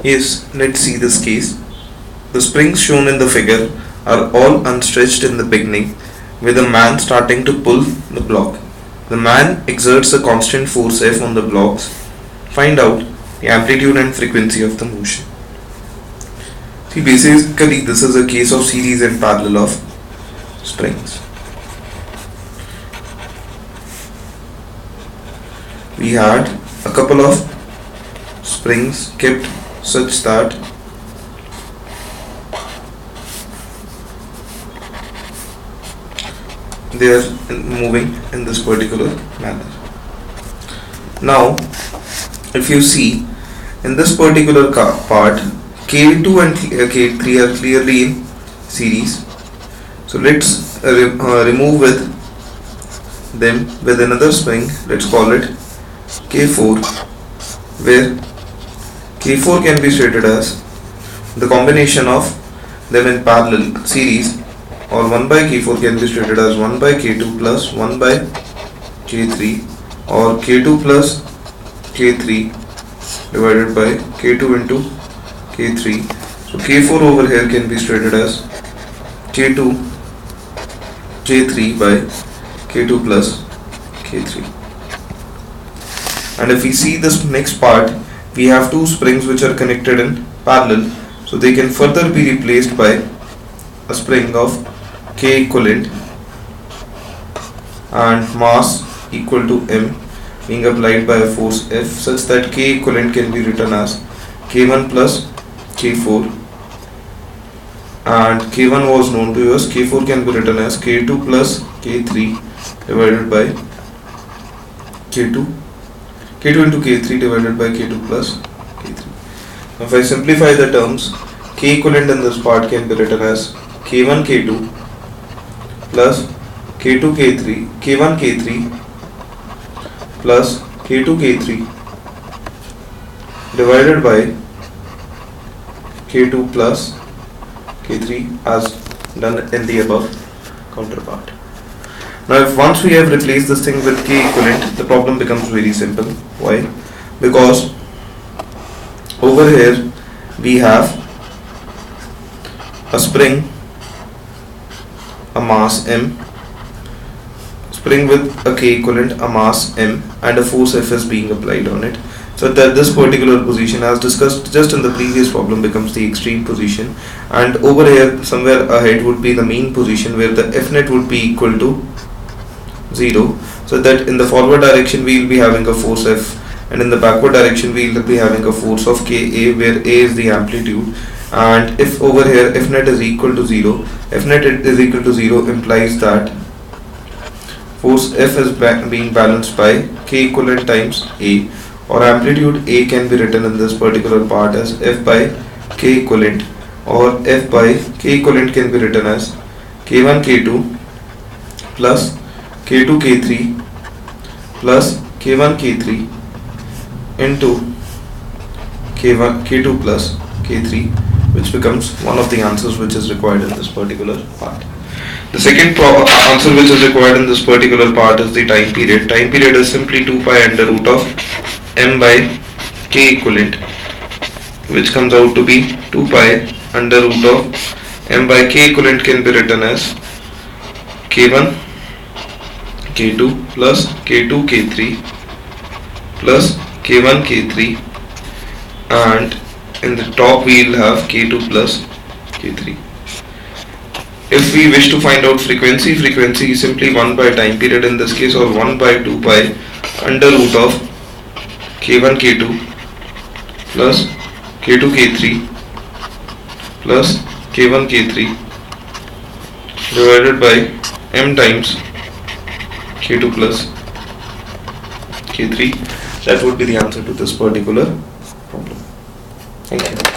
Yes, let's see this case. The springs shown in the figure are all unstretched in the beginning, with a man starting to pull the block. The man exerts a constant force F on the blocks. Find out the amplitude and frequency of the motion. See, basically, this is a case of series and parallel of springs. We had a couple of springs kept such that they are moving in this particular manner. Now, if you see in this particular part, K2 and K3 are clearly in series. So let's remove with them with another spring. Let's call it K4, where K4 can be stated as the combination of them in parallel series, or 1 by K4 can be stated as 1 by K2 plus 1 by K3, or K2 plus K3 divided by K2 into K3. So K4 over here can be stated as K2 K3 by K2 plus K3. And if we see this next part, we have two springs which are connected in parallel, so they can further be replaced by a spring of K equivalent and mass equal to M being applied by a force F, such that K equivalent can be written as K1 plus K4, and K1 was known to us. K4 can be written as K2 plus K3 divided by K2 into K3 divided by K2 plus K3. Now if I simplify the terms, K equivalent in this part can be written as K1 K2 plus K2 K3, K1 K3 plus K2 K3 divided by K2 plus K3 as done in the above counterpart. Now if once we have replaced this thing with K equivalent, the problem becomes very simple. Why? Because over here we have a spring, a mass M, spring with a K equivalent, a mass M, and a force F is being applied on it, so that this particular position, as discussed just in the previous problem, becomes the extreme position, and over here somewhere ahead would be the mean position where the F net would be equal to 0, so that in the forward direction we will be having a force F, and in the backward direction we will be having a force of Ka, where A is the amplitude. And if over here F net is equal to 0, F net is equal to 0 implies that force F is being balanced by K equivalent times A, or amplitude A can be written in this particular part as F by K equivalent, or F by K equivalent can be written as K1 K2 plus K2 K3 plus K1 K3 into K2 plus K3, which becomes one of the answers which is required in this particular part. The second answer which is required in this particular part is the time period. Time period is simply 2 pi under root of M by K equivalent, which comes out to be 2 pi under root of M by K equivalent can be written as K1 K2 plus K2 K3 plus K1 K3, and in the top we will have K2 plus K3. If we wish to find out frequency is simply 1 by time period in this case, or 1 by 2 pi under root of K1 K2 plus K2 K3 plus K1 K3 divided by M times K2 plus K3. That would be the answer to this particular problem. Thank you.